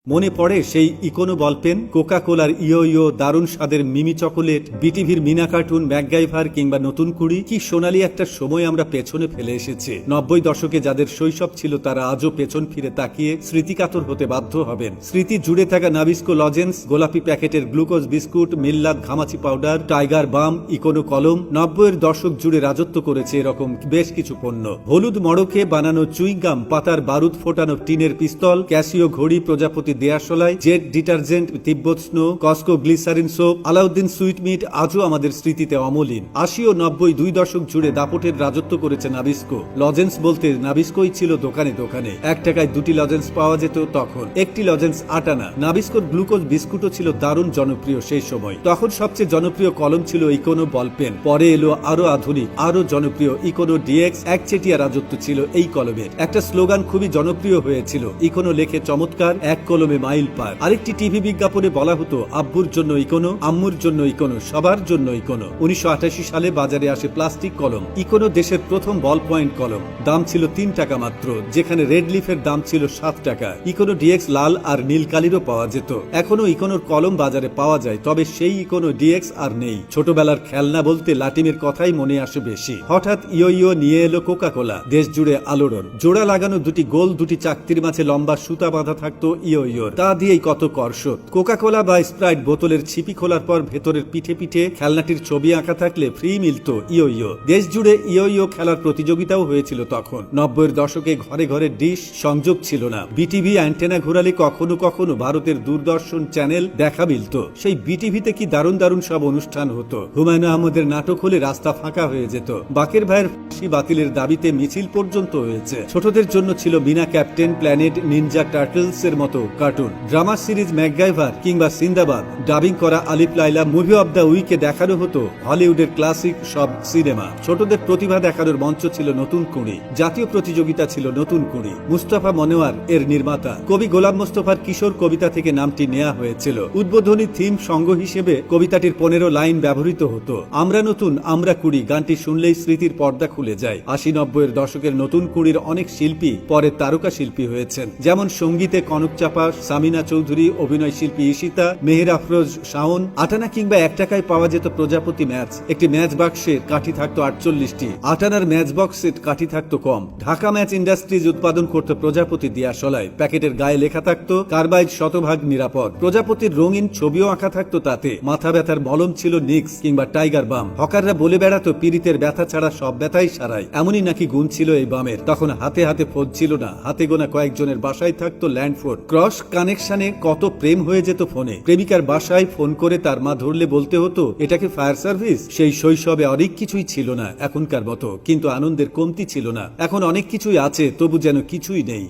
মনে পড়ে সেই ইকোনো বলপেন, কোকা কোলার ইয়ো ইয়ো, দারুণ স্বাদের মিমি চকোলেট, বিটিভির মিনা কার্টুন, ম্যাকগাইভার কিংবা নতুন কুড়ি। কি সোনালি একটা সময় আমরা পেছনে ফেলে এসেছি। 90 দশকে যাদের শৈশব ছিল তারা আজও পেছন ফিরে তাকিয়ে স্মৃতিকাতর হতে বাধ্য হবেন। স্মৃতি জুড়ে থাকা নাবিস্কো লজেন্স, গোলাপি প্যাকেটের গ্লুকোজ বিস্কুট, মিল্লাত ঘামাচি পাউডার, টাইগার বাম, ইকোনো কলম। 90-এর দশক জুড়ে রাজত্ব করেছে এরকম বেশ কিছু পণ্য। হলুদ মড়কে বানানো চুইংগাম, পাতার বারুদ ফোটানো টিনের পিস্তল, ক্যাসিও ঘড়ি, প্রজাপতি দেয়াশলাই, Jet detergent, Tibbet snow, Cosco glycerine soap, Alauddin sweetmeat আজও আমাদের স্মৃতিতে অমলিন। 80 ও 90 দুই দশক জুড়ে দাপটের রাজত্ব করেছে নাবিস্কো। লজেন্স বলতে নাবিস্কোই ছিল দোকানে দোকানে। 1 টাকায় 2টি লজেন্স পাওয়া যেত তখন। একটি লজেন্স 8 আনা। নাবিস্কোর গ্লুকোজ বিস্কুটও ছিল দারুণ জনপ্রিয় সেই সময়। তখন সবচেয়ে জনপ্রিয় কলম ছিল ইকোনো বলপেন। পরে এলো আরো আধুনিক, আরো জনপ্রিয় ইকোনো ডিএক্স। একচেটিয়া রাজত্ব ছিল এই কলমের। একটা স্লোগান খুবই জনপ্রিয় হয়েছিল, ইকোনো লেখে চমৎকার, এক কলমে মাইল পার। আরেকটি টিভি বিজ্ঞাপনে বলা হতো, আব্বুর জন্য ইকোনো, আম্মুর জন্য ইকোনো, সবার জন্য ইকোনো। 1988 সালে বাজারে আসে প্লাস্টিক কলম। ইকোনো দেশের প্রথম বল পয়েন্ট কলম। দাম ছিল 3 টাকা মাত্র, যেখানে রেড লিফের দাম ছিল 7 টাকা। ইকোনো ডিএক্স লাল আর নীল কালিরও পাওয়া যেত। এখনো ইকোনোর কলম বাজারে পাওয়া যায়, তবে সেই ইকোনো ডিএক্স আর নেই। ছোটবেলার খেলনা বলতে লাটিমের কথাই মনে আসে বেশি। হঠাৎ ইয়ো ইয়ো নিয়ে এলো কোকা কোলা। দেশ জুড়ে আলোড়ন। জোড়া লাগানো দুটি গোল, দুটি চাকতির মাঝে লম্বা সুতা বাঁধা থাকতো ইয়ো ইয়ো। তা দিয়েই কত কর্ষত। কোকা কোলা বা স্প্রাইট বোতলের ছিপি খোলার পর ভেতরের পিঠে পিঠে খেলনাটির ছবি আঁকা থাকলে ফ্রি মিলত ইয়ো ইয়ো। দেশ জুড়ে ইয়ো ইয়ো খেলার প্রতিযোগিতাও হয়েছিল তখন। 90-এর দশকে ঘরে ঘরে ডিশ সংযোগ ছিল না। বিটিভি অ্যান্টেনা ঘোরালে কখনো কখনো ভারতের দূরদর্শন চ্যানেল দেখা মিলত। সেই বিটিভিতে কি দারুণ দারুণ সব অনুষ্ঠান হতো। হুমায়ুন আহমেদের নাটক হলে রাস্তা ফাঁকা হয়ে যেত। বাকের ভাইয়ের ফাঁসি বাতিলের দাবিতে মিছিল পর্যন্ত হয়েছে। ছোটদের জন্য ছিল Meena Captain Planet, Ninja Turtles এর মতো কার্টুন। ড্রামা সিরিজ ম্যাকগাইভার কিংবা সিন্দাবাদ, ডাবিং করা আলিফ লাইলা, মুভি অব দ্য উইকে দেখানো হতো হলিউডের ক্লাসিক সব সিনেমা। ছোটদের প্রতিভা দেখানোর মঞ্চ ছিল নতুন কুড়ি। জাতীয় প্রতিযোগিতা ছিল নতুন কুড়ি। মুস্তাফা মনোয়ার এর নির্মাতা। কবি গোলাম মোস্তফার কিশোর কবিতা থেকে নামটি নেওয়া হয়েছিল। উদ্বোধনী থিম সঙ্গ হিসেবে কবিতাটির 15 লাইন ব্যবহৃত হতো। আমরা নতুন, আমরা কুড়ি গানটি শুনলেই স্মৃতির পর্দা খুলে যায়। 80-90-এর দশকের নতুন কুড়ির অনেক শিল্পী পরে তারকা শিল্পী হয়েছেন, যেমন সঙ্গীতে কনক চাপা, সামিনা চৌধুরী, অভিনয় শিল্পী ঈশিতা, মেহের আফরোজ শাওন। 8 আনা কিংবা 1 টাকায় পাওয়া যেত প্রজাপতি ম্যাচ। একটি ম্যাচ বাক্সের কাঠি থাকতো 48টি। 8 আনার ম্যাচ বক্সের কাঠি থাকতো কম। ঢাকা ম্যাচ ইন্ডাস্ট্রিজ উৎপাদন করত প্রজাপতি দিয়াশলায়। প্যাকেটের গায়ে লেখা থাকতো কার্বাইড শতভাগ নিরাপদ। প্রজাপতির রঙিন ছবিও আঁকা থাকতো তাতে। মাথা ব্যথার মলম ছিল নিক্স কিংবা টাইগার বাম। হকাররা বলে বেড়াতো পীড়িতের ব্যথা ছাড়া সব ব্যথাই সারায়। এমনই নাকি গুণ ছিল এই বামের। তখন হাতে হাতে ফোন ছিল না, হাতে গোনা কয়েকজনের বাসায় থাকতো ল্যান্ড ফোন। ক্রস কানেকশনে কত প্রেম হয়ে যেত ফোনে। প্রেমিকার বাসায় ফোন করে তার মা ধরলে বলতে হতো এটাকে ফায়ার সার্ভিস। সেই শৈশবে অনেক কিছুই ছিল না এখনকার মতো, কিন্তু আনন্দের কমতি ছিল না। এখন অনেক কিছুই আছে, তবু যেন কিছুই নেই।